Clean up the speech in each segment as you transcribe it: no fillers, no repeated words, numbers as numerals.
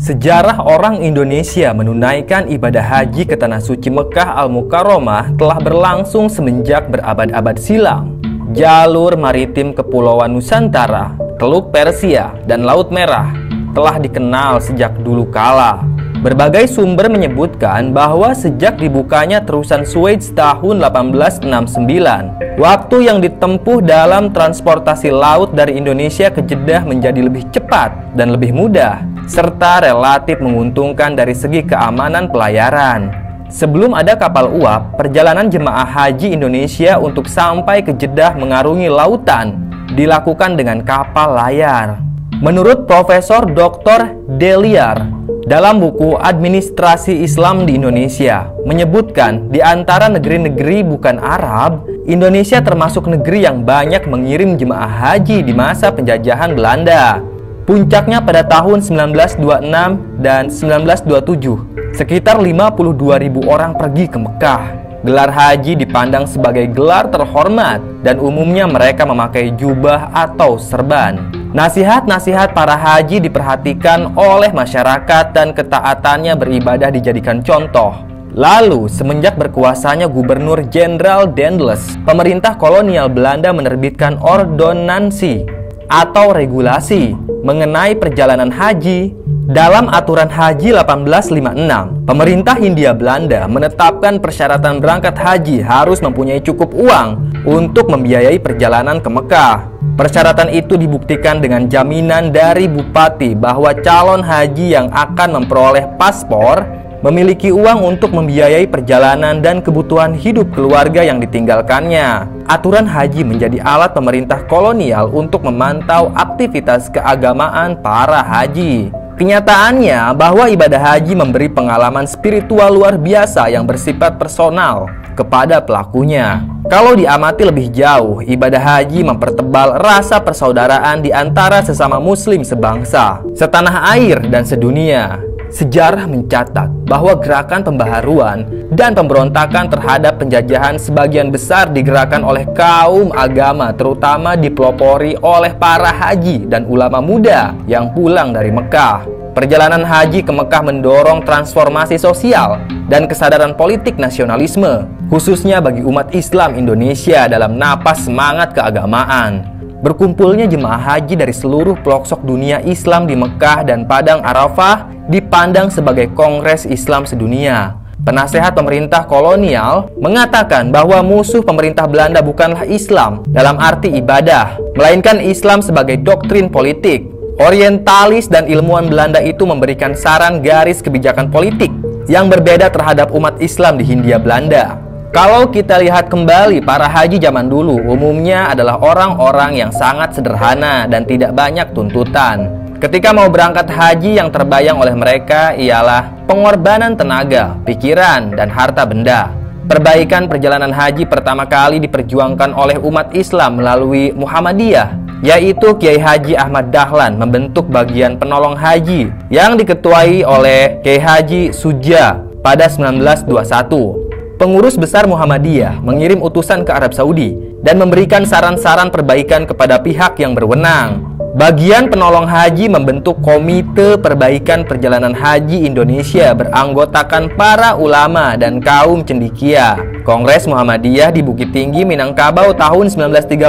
Sejarah orang Indonesia menunaikan ibadah haji ke Tanah Suci Mekah Al-Mukarramah telah berlangsung semenjak berabad-abad silam. Jalur maritim Kepulauan Nusantara, Teluk Persia, dan Laut Merah telah dikenal sejak dulu kala. Berbagai sumber menyebutkan bahwa sejak dibukanya terusan Suez tahun 1869, waktu yang ditempuh dalam transportasi laut dari Indonesia ke Jeddah menjadi lebih cepat dan lebih mudah, serta relatif menguntungkan dari segi keamanan pelayaran. Sebelum ada kapal uap, perjalanan jemaah haji Indonesia untuk sampai ke Jeddah mengarungi lautan dilakukan dengan kapal layar. Menurut Profesor Dr. Deliar dalam buku Administrasi Islam di Indonesia, menyebutkan di antara negeri-negeri bukan Arab, Indonesia termasuk negeri yang banyak mengirim jemaah haji di masa penjajahan Belanda. Puncaknya pada tahun 1926 dan 1927, sekitar 52.000 orang pergi ke Mekah. Gelar haji dipandang sebagai gelar terhormat dan umumnya mereka memakai jubah atau serban. Nasihat-nasihat para haji diperhatikan oleh masyarakat dan ketaatannya beribadah dijadikan contoh. Lalu, semenjak berkuasanya Gubernur Jenderal Daendels, pemerintah kolonial Belanda menerbitkan ordonansi atau regulasi mengenai perjalanan haji. Dalam aturan haji 1856, pemerintah Hindia Belanda menetapkan persyaratan berangkat haji harus mempunyai cukup uang untuk membiayai perjalanan ke Mekah. Persyaratan itu dibuktikan dengan jaminan dari bupati bahwa calon haji yang akan memperoleh paspor memiliki uang untuk membiayai perjalanan dan kebutuhan hidup keluarga yang ditinggalkannya. Aturan haji menjadi alat pemerintah kolonial untuk memantau aktivitas keagamaan para haji. Kenyataannya bahwa ibadah haji memberi pengalaman spiritual luar biasa yang bersifat personal kepada pelakunya. Kalau diamati lebih jauh, ibadah haji mempertebal rasa persaudaraan di antara sesama muslim sebangsa, setanah air, dan sedunia. Sejarah mencatat bahwa gerakan pembaharuan dan pemberontakan terhadap penjajahan sebagian besar digerakkan oleh kaum agama, terutama dipelopori oleh para haji dan ulama muda yang pulang dari Mekah. Perjalanan haji ke Mekah mendorong transformasi sosial dan kesadaran politik nasionalisme, khususnya bagi umat Islam Indonesia dalam napas semangat keagamaan. Berkumpulnya jemaah haji dari seluruh pelosok dunia Islam di Mekah dan Padang Arafah dipandang sebagai Kongres Islam Sedunia. Penasehat pemerintah kolonial mengatakan bahwa musuh pemerintah Belanda bukanlah Islam dalam arti ibadah, melainkan Islam sebagai doktrin politik. Orientalis dan ilmuwan Belanda itu memberikan saran garis kebijakan politik yang berbeda terhadap umat Islam di Hindia Belanda. Kalau kita lihat kembali, para haji zaman dulu umumnya adalah orang-orang yang sangat sederhana dan tidak banyak tuntutan. Ketika mau berangkat haji, yang terbayang oleh mereka ialah pengorbanan tenaga, pikiran, dan harta benda. Perbaikan perjalanan haji pertama kali diperjuangkan oleh umat Islam melalui Muhammadiyah, yaitu Kiai Haji Ahmad Dahlan membentuk bagian penolong haji yang diketuai oleh Kiai Haji Suja pada 1921. Pengurus besar Muhammadiyah mengirim utusan ke Arab Saudi dan memberikan saran-saran perbaikan kepada pihak yang berwenang. Bagian penolong haji membentuk Komite Perbaikan Perjalanan Haji Indonesia beranggotakan para ulama dan kaum cendekia. Kongres Muhammadiyah di Bukit Tinggi, Minangkabau tahun 1930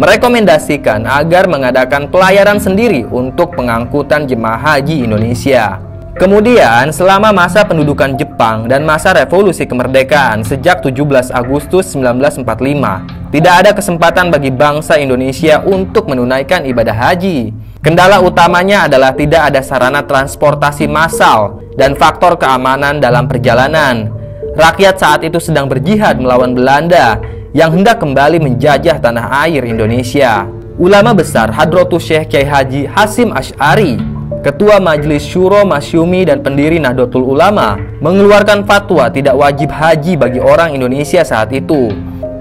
merekomendasikan agar mengadakan pelayaran sendiri untuk pengangkutan jemaah haji Indonesia. Kemudian, selama masa pendudukan Jepang dan masa revolusi kemerdekaan sejak 17 Agustus 1945, tidak ada kesempatan bagi bangsa Indonesia untuk menunaikan ibadah haji. Kendala utamanya adalah tidak ada sarana transportasi massal dan faktor keamanan dalam perjalanan. Rakyat saat itu sedang berjihad melawan Belanda yang hendak kembali menjajah tanah air Indonesia. Ulama besar Hadratus Syekh Kiai Haji Hasyim Asy'ari, Ketua Majelis Syuro Masyumi dan pendiri Nahdlatul Ulama, mengeluarkan fatwa tidak wajib haji bagi orang Indonesia saat itu.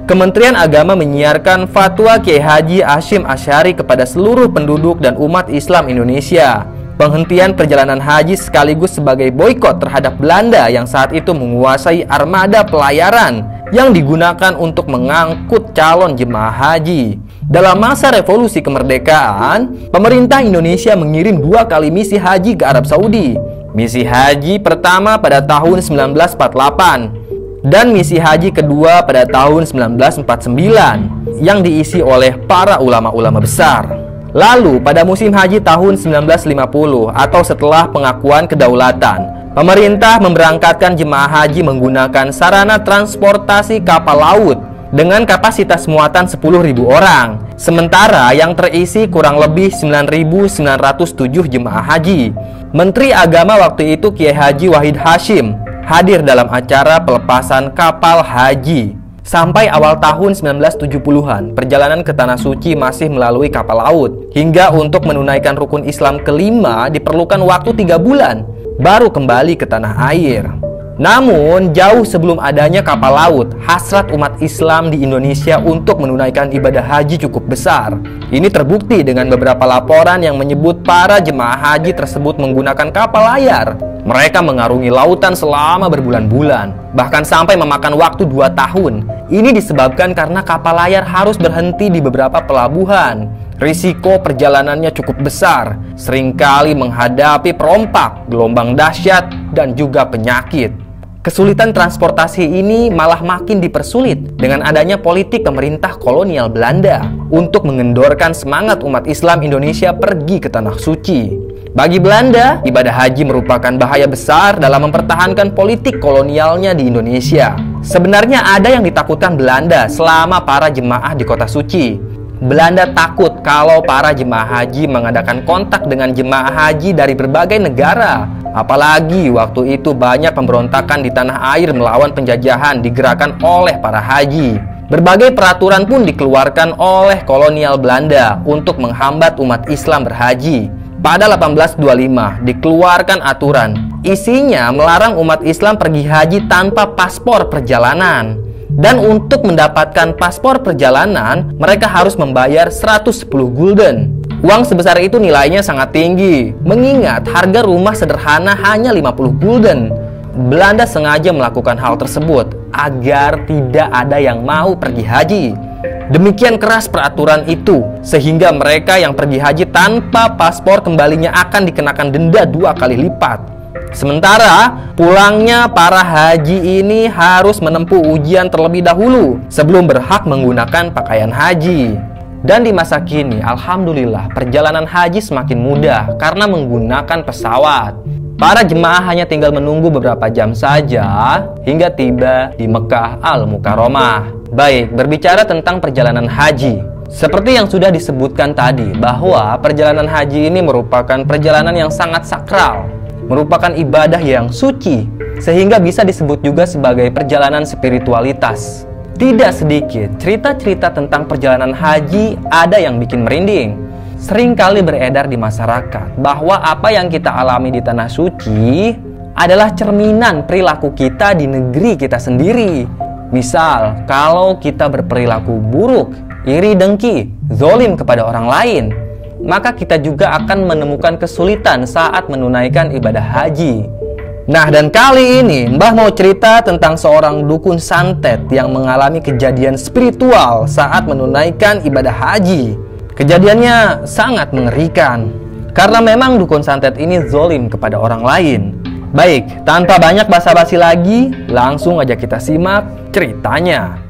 Kementerian Agama menyiarkan fatwa Kiai Haji Hasyim Asy'ari kepada seluruh penduduk dan umat Islam Indonesia. Penghentian perjalanan haji sekaligus sebagai boikot terhadap Belanda yang saat itu menguasai armada pelayaran yang digunakan untuk mengangkut calon jemaah haji. Dalam masa revolusi kemerdekaan, pemerintah Indonesia mengirim 2 kali misi haji ke Arab Saudi. Misi haji pertama pada tahun 1948 dan misi haji kedua pada tahun 1949 yang diisi oleh para ulama-ulama besar. Lalu pada musim haji tahun 1950 atau setelah pengakuan kedaulatan, pemerintah memberangkatkan jemaah haji menggunakan sarana transportasi kapal laut dengan kapasitas muatan 10.000 orang, sementara yang terisi kurang lebih 9.907 jemaah haji. Menteri Agama waktu itu Kiai Haji Wahid Hasyim hadir dalam acara pelepasan kapal haji. Sampai awal tahun 1970-an, perjalanan ke Tanah Suci masih melalui kapal laut. Hingga untuk menunaikan rukun Islam kelima diperlukan waktu 3 bulan, baru kembali ke tanah air. Namun, jauh sebelum adanya kapal laut, hasrat umat Islam di Indonesia untuk menunaikan ibadah haji cukup besar. Ini terbukti dengan beberapa laporan yang menyebut para jemaah haji tersebut menggunakan kapal layar. Mereka mengarungi lautan selama berbulan-bulan, bahkan sampai memakan waktu 2 tahun. Ini disebabkan karena kapal layar harus berhenti di beberapa pelabuhan. Risiko perjalanannya cukup besar, seringkali menghadapi perompak, gelombang dahsyat, dan juga penyakit. Kesulitan transportasi ini malah makin dipersulit dengan adanya politik pemerintah kolonial Belanda untuk mengendorkan semangat umat Islam Indonesia pergi ke Tanah Suci. Bagi Belanda, ibadah haji merupakan bahaya besar dalam mempertahankan politik kolonialnya di Indonesia. Sebenarnya ada yang ditakutkan Belanda selama para jemaah di Kota Suci. Belanda takut kalau para jemaah haji mengadakan kontak dengan jemaah haji dari berbagai negara. Apalagi waktu itu banyak pemberontakan di tanah air melawan penjajahan digerakkan oleh para haji. Berbagai peraturan pun dikeluarkan oleh kolonial Belanda untuk menghambat umat Islam berhaji. Pada 1825 dikeluarkan aturan, isinya melarang umat Islam pergi haji tanpa paspor perjalanan. Dan untuk mendapatkan paspor perjalanan, mereka harus membayar 110 gulden. Uang sebesar itu nilainya sangat tinggi, mengingat harga rumah sederhana hanya 50 gulden. Belanda sengaja melakukan hal tersebut agar tidak ada yang mau pergi haji. Demikian keras peraturan itu, sehingga mereka yang pergi haji tanpa paspor kembalinya akan dikenakan denda 2 kali lipat. Sementara pulangnya para haji ini harus menempuh ujian terlebih dahulu sebelum berhak menggunakan pakaian haji. Dan di masa kini, alhamdulillah, perjalanan haji semakin mudah karena menggunakan pesawat. Para jemaah hanya tinggal menunggu beberapa jam saja hingga tiba di Mekah Al-Mukarramah. Baik, berbicara tentang perjalanan haji, seperti yang sudah disebutkan tadi, bahwa perjalanan haji ini merupakan perjalanan yang sangat sakral, merupakan ibadah yang suci, sehingga bisa disebut juga sebagai perjalanan spiritualitas. Tidak sedikit cerita-cerita tentang perjalanan haji ada yang bikin merinding. Seringkali beredar di masyarakat bahwa apa yang kita alami di Tanah Suci adalah cerminan perilaku kita di negeri kita sendiri. Misal, kalau kita berperilaku buruk, iri dengki, zolim kepada orang lain, maka kita juga akan menemukan kesulitan saat menunaikan ibadah haji. Nah, dan kali ini Mbah mau cerita tentang seorang dukun santet yang mengalami kejadian spiritual saat menunaikan ibadah haji. Kejadiannya sangat mengerikan, karena memang dukun santet ini zolim kepada orang lain. Baik, tanpa banyak basa-basi lagi, langsung aja kita simak ceritanya.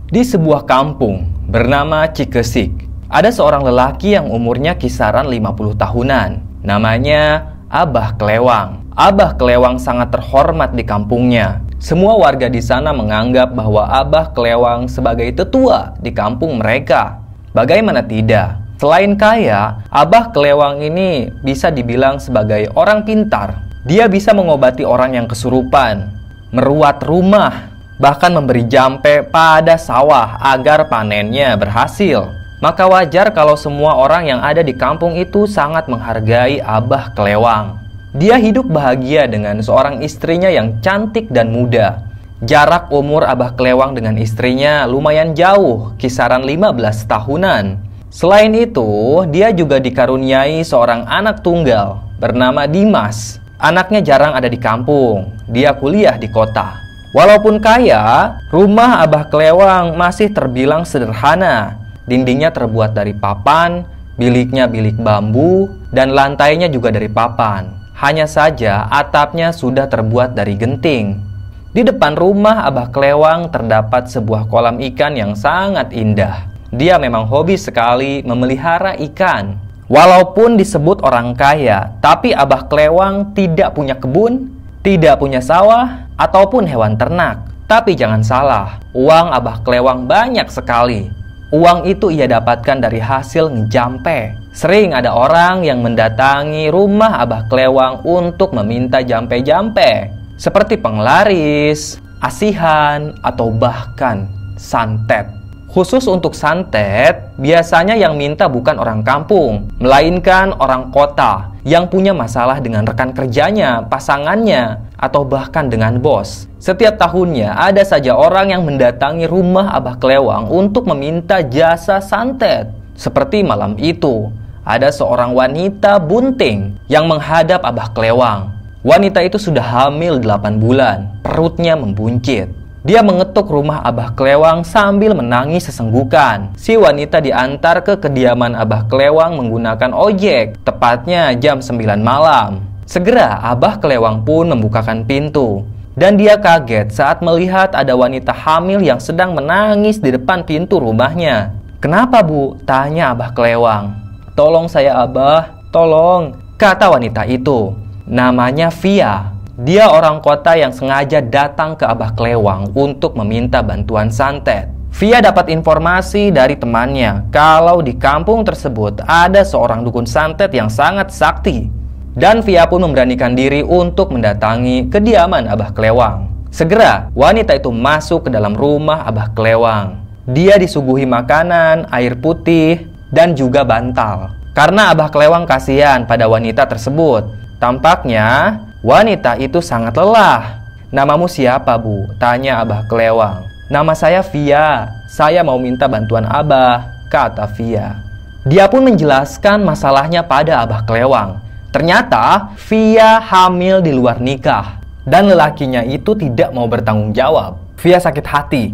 Di sebuah kampung bernama Cikesik, ada seorang lelaki yang umurnya kisaran 50 tahunan. Namanya Abah Klewang. Abah Klewang sangat terhormat di kampungnya. Semua warga di sana menganggap bahwa Abah Klewang sebagai tetua di kampung mereka. Bagaimana tidak? Selain kaya, Abah Klewang ini bisa dibilang sebagai orang pintar. Dia bisa mengobati orang yang kesurupan, meruat rumah, bahkan memberi jampe pada sawah agar panennya berhasil. Maka wajar kalau semua orang yang ada di kampung itu sangat menghargai Abah Klewang. Dia hidup bahagia dengan seorang istrinya yang cantik dan muda. Jarak umur Abah Klewang dengan istrinya lumayan jauh, kisaran 15 tahunan. Selain itu, dia juga dikaruniai seorang anak tunggal bernama Dimas. Anaknya jarang ada di kampung, dia kuliah di kota. Walaupun kaya, rumah Abah Klewang masih terbilang sederhana. Dindingnya terbuat dari papan, biliknya bilik bambu, dan lantainya juga dari papan. Hanya saja atapnya sudah terbuat dari genting. Di depan rumah Abah Klewang terdapat sebuah kolam ikan yang sangat indah. Dia memang hobi sekali memelihara ikan. Walaupun disebut orang kaya, tapi Abah Klewang tidak punya kebun, tidak punya sawah, ataupun hewan ternak. Tapi jangan salah, uang Abah Klewang banyak sekali. Uang itu ia dapatkan dari hasil ngejampe. Sering ada orang yang mendatangi rumah Abah Klewang untuk meminta jampe-jampe, seperti penglaris, asihan, atau bahkan santet. Khusus untuk santet, biasanya yang minta bukan orang kampung, melainkan orang kota yang punya masalah dengan rekan kerjanya, pasangannya, atau bahkan dengan bos. Setiap tahunnya ada saja orang yang mendatangi rumah Abah Klewang untuk meminta jasa santet. Seperti malam itu, ada seorang wanita bunting yang menghadap Abah Klewang. Wanita itu sudah hamil 8 bulan, perutnya membuncit. Dia mengetuk rumah Abah Klewang sambil menangis sesenggukan. Si wanita diantar ke kediaman Abah Klewang menggunakan ojek, tepatnya jam 9 malam. Segera Abah Klewang pun membukakan pintu. Dan dia kaget saat melihat ada wanita hamil yang sedang menangis di depan pintu rumahnya. "Kenapa, Bu?" tanya Abah Klewang. "Tolong saya, Abah, tolong," kata wanita itu. Namanya Via. Dia orang kota yang sengaja datang ke Abah Klewang untuk meminta bantuan santet. Via dapat informasi dari temannya kalau di kampung tersebut ada seorang dukun santet yang sangat sakti. Dan Via pun memberanikan diri untuk mendatangi kediaman Abah Klewang. Segera wanita itu masuk ke dalam rumah Abah Klewang. Dia disuguhi makanan, air putih, dan juga bantal. Karena Abah Klewang kasihan pada wanita tersebut. Tampaknya wanita itu sangat lelah. "Namamu siapa, Bu?" tanya Abah Klewang. "Nama saya Via. Saya mau minta bantuan Abah," kata Via. Dia pun menjelaskan masalahnya pada Abah Klewang. Ternyata Via hamil di luar nikah dan lelakinya itu tidak mau bertanggung jawab. Via sakit hati.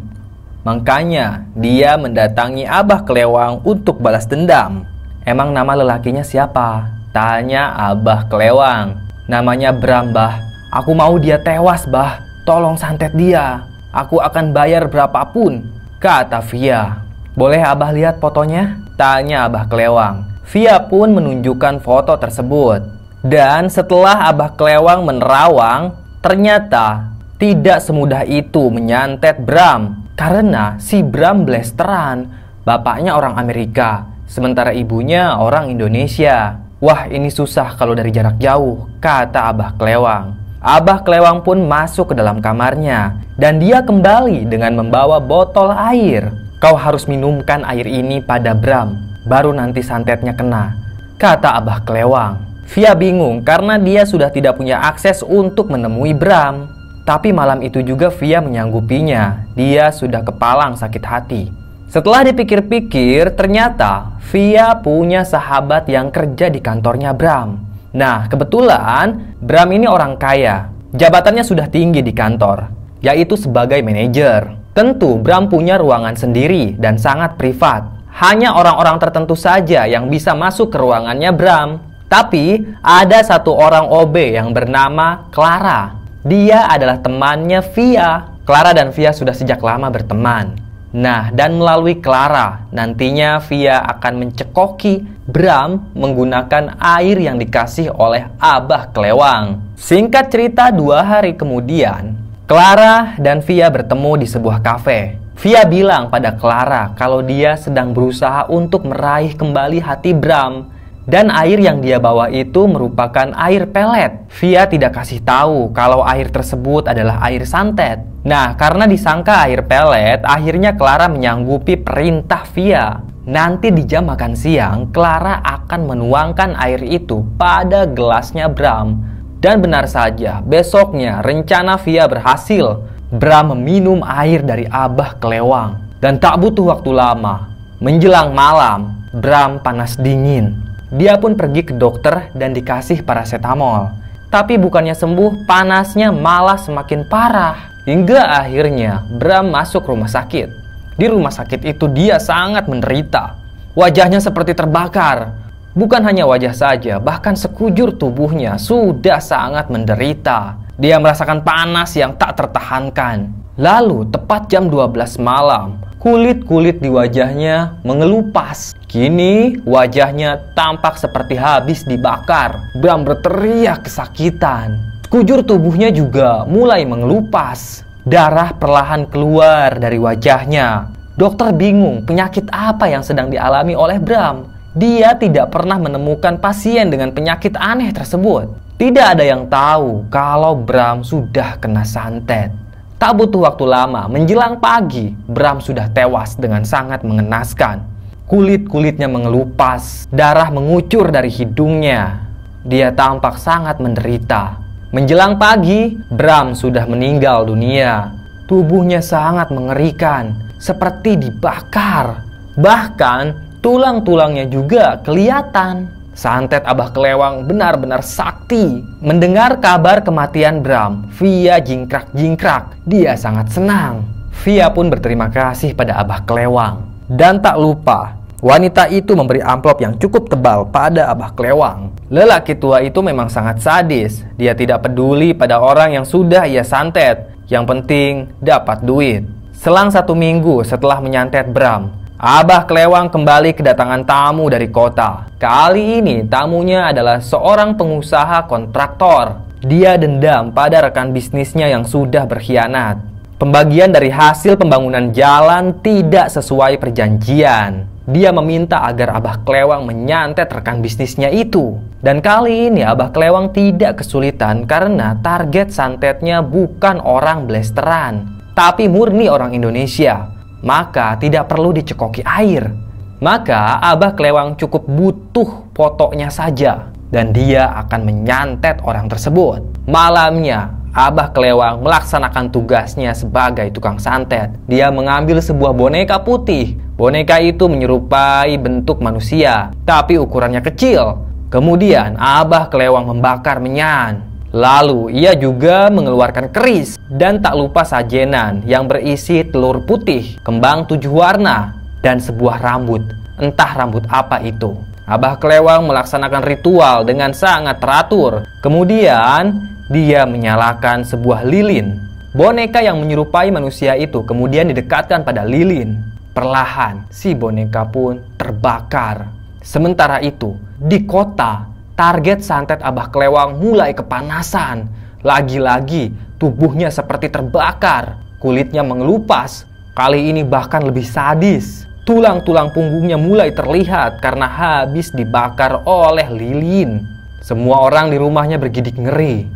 Makanya dia mendatangi Abah Klewang untuk balas dendam. "Emang nama lelakinya siapa?" tanya Abah Klewang. "Namanya Bram, Bah. Aku mau dia tewas, Bah. Tolong santet dia. Aku akan bayar berapapun," kata Via. "Boleh Abah lihat fotonya?" tanya Abah Klewang. Via pun menunjukkan foto tersebut. Dan setelah Abah Klewang menerawang, ternyata tidak semudah itu menyantet Bram. Karena si Bram blasteran. Bapaknya orang Amerika, sementara ibunya orang Indonesia. "Wah, ini susah kalau dari jarak jauh," kata Abah Klewang. Abah Klewang pun masuk ke dalam kamarnya. Dan dia kembali dengan membawa botol air. "Kau harus minumkan air ini pada Bram, baru nanti santetnya kena," kata Abah Klewang. Via bingung karena dia sudah tidak punya akses untuk menemui Bram. Tapi malam itu juga Via menyanggupinya. Dia sudah kepalang sakit hati. Setelah dipikir-pikir, ternyata Via punya sahabat yang kerja di kantornya Bram. Nah, kebetulan Bram ini orang kaya. Jabatannya sudah tinggi di kantor, yaitu sebagai manajer. Tentu Bram punya ruangan sendiri dan sangat privat. Hanya orang-orang tertentu saja yang bisa masuk ke ruangannya Bram. Tapi ada satu orang OB yang bernama Clara. Dia adalah temannya Via. Clara dan Via sudah sejak lama berteman. Nah, dan melalui Clara, nantinya Via akan mencekoki Bram menggunakan air yang dikasih oleh Abah Klewang. Singkat cerita, 2 hari kemudian, Clara dan Via bertemu di sebuah kafe. Via bilang pada Clara kalau dia sedang berusaha untuk meraih kembali hati Bram. Dan air yang dia bawa itu merupakan air pelet. Via tidak kasih tahu kalau air tersebut adalah air santet. Nah, karena disangka air pelet, akhirnya Clara menyanggupi perintah Via. Nanti di jam makan siang, Clara akan menuangkan air itu pada gelasnya Bram. Dan benar saja, besoknya rencana Via berhasil. Bram meminum air dari Abah Klewang. Dan tak butuh waktu lama. Menjelang malam, Bram panas dingin. Dia pun pergi ke dokter dan dikasih paracetamol. Tapi bukannya sembuh, panasnya malah semakin parah. Hingga akhirnya Bram masuk rumah sakit. Di rumah sakit itu dia sangat menderita. Wajahnya seperti terbakar. Bukan hanya wajah saja, bahkan sekujur tubuhnya sudah sangat menderita. Dia merasakan panas yang tak tertahankan. Lalu tepat jam 12 malam, kulit-kulit di wajahnya mengelupas. Kini wajahnya tampak seperti habis dibakar. Bram berteriak kesakitan. Sekujur tubuhnya juga mulai mengelupas. Darah perlahan keluar dari wajahnya. Dokter bingung penyakit apa yang sedang dialami oleh Bram. Dia tidak pernah menemukan pasien dengan penyakit aneh tersebut. Tidak ada yang tahu kalau Bram sudah kena santet. Tak butuh waktu lama, menjelang pagi, Bram sudah tewas dengan sangat mengenaskan. Kulit-kulitnya mengelupas, darah mengucur dari hidungnya. Dia tampak sangat menderita. Menjelang pagi, Bram sudah meninggal dunia. Tubuhnya sangat mengerikan, seperti dibakar. Bahkan, tulang-tulangnya juga kelihatan. Santet Abah Klewang benar-benar sakti. Mendengar kabar kematian Bram, Via jingkrak-jingkrak. Dia sangat senang. Via pun berterima kasih pada Abah Klewang. Dan tak lupa, wanita itu memberi amplop yang cukup tebal pada Abah Klewang. Lelaki tua itu memang sangat sadis. Dia tidak peduli pada orang yang sudah ia santet. Yang penting dapat duit. Selang 1 minggu setelah menyantet Bram, Abah Klewang kembali kedatangan tamu dari kota. Kali ini tamunya adalah seorang pengusaha kontraktor. Dia dendam pada rekan bisnisnya yang sudah berkhianat. Pembagian dari hasil pembangunan jalan tidak sesuai perjanjian. Dia meminta agar Abah Klewang menyantet rekan bisnisnya itu. Dan kali ini Abah Klewang tidak kesulitan karena target santetnya bukan orang blasteran, tapi murni orang Indonesia. Maka tidak perlu dicekoki air. Maka Abah Klewang cukup butuh fotonya saja dan dia akan menyantet orang tersebut. Malamnya Abah Klewang melaksanakan tugasnya sebagai tukang santet. Dia mengambil sebuah boneka putih. Boneka itu menyerupai bentuk manusia, tapi ukurannya kecil. Kemudian Abah Klewang membakar menyan. Lalu ia juga mengeluarkan keris dan tak lupa sajenan yang berisi telur putih, kembang 7 warna, dan sebuah rambut. Entah rambut apa itu. Abah Klewang melaksanakan ritual dengan sangat teratur. Kemudian dia menyalakan sebuah lilin. Boneka yang menyerupai manusia itu kemudian didekatkan pada lilin. Perlahan si boneka pun terbakar. Sementara itu, di kota, target santet Abah Klewang mulai kepanasan. Lagi-lagi tubuhnya seperti terbakar. Kulitnya mengelupas. Kali ini bahkan lebih sadis. Tulang-tulang punggungnya mulai terlihat karena habis dibakar oleh lilin. Semua orang di rumahnya bergidik ngeri.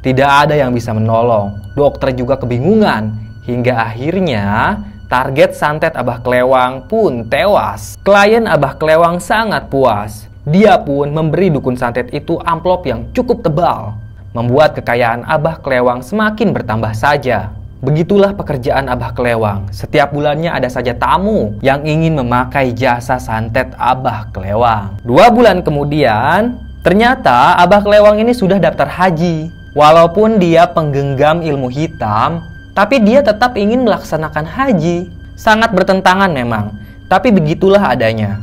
Tidak ada yang bisa menolong. Dokter juga kebingungan. Hingga akhirnya target santet Abah Klewang pun tewas. Klien Abah Klewang sangat puas. Dia pun memberi dukun santet itu amplop yang cukup tebal. Membuat kekayaan Abah Klewang semakin bertambah saja. Begitulah pekerjaan Abah Klewang. Setiap bulannya ada saja tamu yang ingin memakai jasa santet Abah Klewang. 2 bulan kemudian, ternyata Abah Klewang ini sudah daftar haji. Walaupun dia penggenggam ilmu hitam, tapi dia tetap ingin melaksanakan haji. Sangat bertentangan memang, tapi begitulah adanya.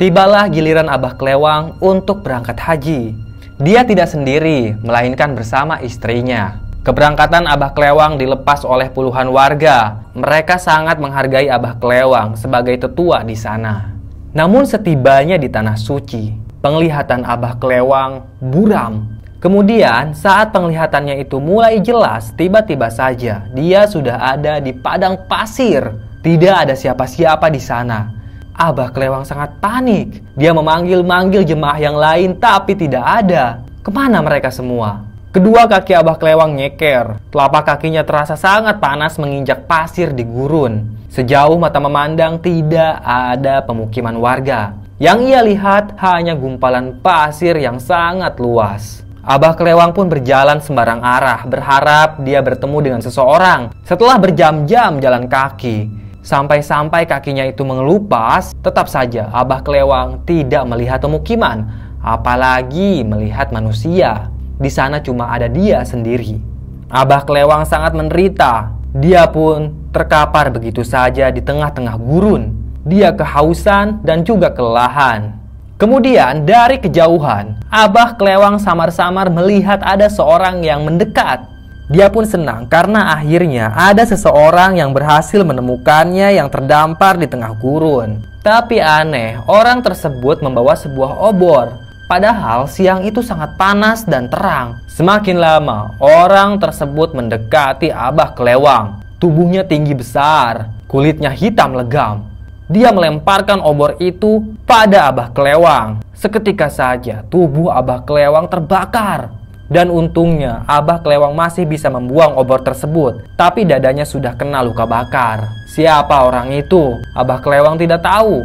Tibalah giliran Abah Klewang untuk berangkat haji. Dia tidak sendiri, melainkan bersama istrinya. Keberangkatan Abah Klewang dilepas oleh puluhan warga. Mereka sangat menghargai Abah Klewang sebagai tetua di sana. Namun setibanya di Tanah Suci, penglihatan Abah Klewang buram. Kemudian saat penglihatannya itu mulai jelas, tiba-tiba saja dia sudah ada di padang pasir. Tidak ada siapa-siapa di sana. Abah Klewang sangat panik. Dia memanggil-manggil jemaah yang lain tapi tidak ada. Kemana mereka semua? Kedua kaki Abah Klewang nyeker. Telapak kakinya terasa sangat panas menginjak pasir di gurun. Sejauh mata memandang tidak ada pemukiman warga. Yang ia lihat hanya gumpalan pasir yang sangat luas. Abah Klewang pun berjalan sembarang arah, berharap dia bertemu dengan seseorang. Setelah berjam-jam jalan kaki, sampai-sampai kakinya itu mengelupas, tetap saja Abah Klewang tidak melihat pemukiman, apalagi melihat manusia. Di sana cuma ada dia sendiri. Abah Klewang sangat menderita. Dia pun terkapar begitu saja di tengah-tengah gurun. Dia kehausan dan juga kelelahan. Kemudian dari kejauhan, Abah Klewang samar-samar melihat ada seorang yang mendekat. Dia pun senang karena akhirnya ada seseorang yang berhasil menemukannya yang terdampar di tengah gurun. Tapi aneh, orang tersebut membawa sebuah obor. Padahal siang itu sangat panas dan terang. Semakin lama, orang tersebut mendekati Abah Klewang. Tubuhnya tinggi besar, kulitnya hitam legam. Dia melemparkan obor itu pada Abah Klewang. Seketika saja tubuh Abah Klewang terbakar. Dan untungnya Abah Klewang masih bisa membuang obor tersebut. Tapi dadanya sudah kena luka bakar. Siapa orang itu? Abah Klewang tidak tahu.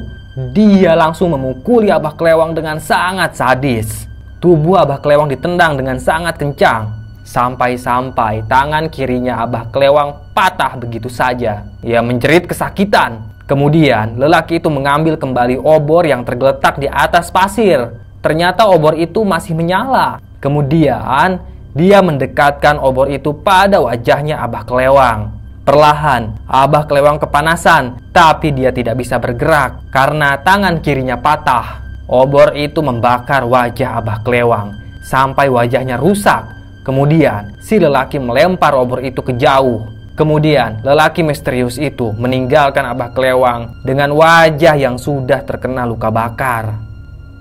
Dia langsung memukuli Abah Klewang dengan sangat sadis. Tubuh Abah Klewang ditendang dengan sangat kencang. Sampai-sampai tangan kirinya Abah Klewang patah begitu saja. Ia menjerit kesakitan. Kemudian lelaki itu mengambil kembali obor yang tergeletak di atas pasir. Ternyata obor itu masih menyala. Kemudian dia mendekatkan obor itu pada wajahnya Abah Klewang. Perlahan Abah Klewang kepanasan, tapi dia tidak bisa bergerak karena tangan kirinya patah. Obor itu membakar wajah Abah Klewang sampai wajahnya rusak. Kemudian si lelaki melempar obor itu ke jauh. Kemudian lelaki misterius itu meninggalkan Abah Klewang dengan wajah yang sudah terkena luka bakar.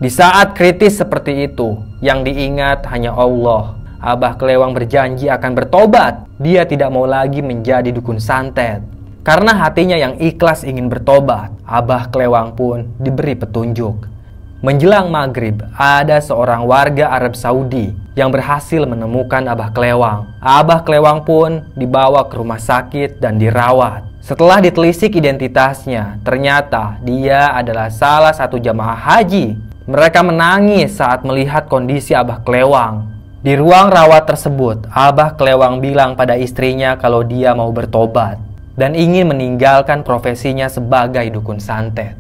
Di saat kritis seperti itu, yang diingat hanya Allah. Abah Klewang berjanji akan bertobat. Dia tidak mau lagi menjadi dukun santet. Karena hatinya yang ikhlas ingin bertobat, Abah Klewang pun diberi petunjuk. Menjelang maghrib, ada seorang warga Arab Saudi yang berhasil menemukan Abah Klewang. Abah Klewang pun dibawa ke rumah sakit dan dirawat. Setelah ditelisik identitasnya, ternyata dia adalah salah satu jamaah haji. Mereka menangis saat melihat kondisi Abah Klewang. Di ruang rawat tersebut, Abah Klewang bilang pada istrinya kalau dia mau bertobat dan ingin meninggalkan profesinya sebagai dukun santet.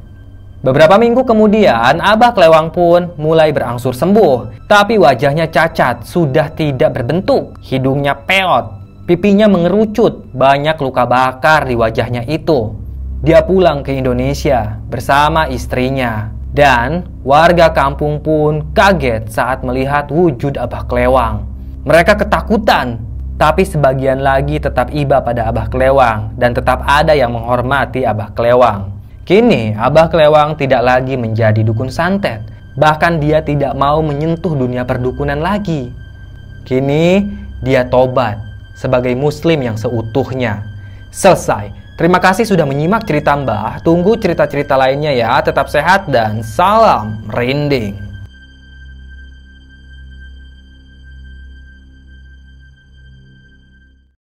Beberapa minggu kemudian, Abah Klewang pun mulai berangsur sembuh. Tapi wajahnya cacat, sudah tidak berbentuk. Hidungnya peot, pipinya mengerucut, banyak luka bakar di wajahnya itu. Dia pulang ke Indonesia bersama istrinya. Dan warga kampung pun kaget saat melihat wujud Abah Klewang. Mereka ketakutan, tapi sebagian lagi tetap iba pada Abah Klewang dan tetap ada yang menghormati Abah Klewang. Kini Abah Klewang tidak lagi menjadi dukun santet. Bahkan dia tidak mau menyentuh dunia perdukunan lagi. Kini dia tobat sebagai muslim yang seutuhnya. Selesai. Terima kasih sudah menyimak cerita Mbah. Tunggu cerita-cerita lainnya ya. Tetap sehat dan salam merinding.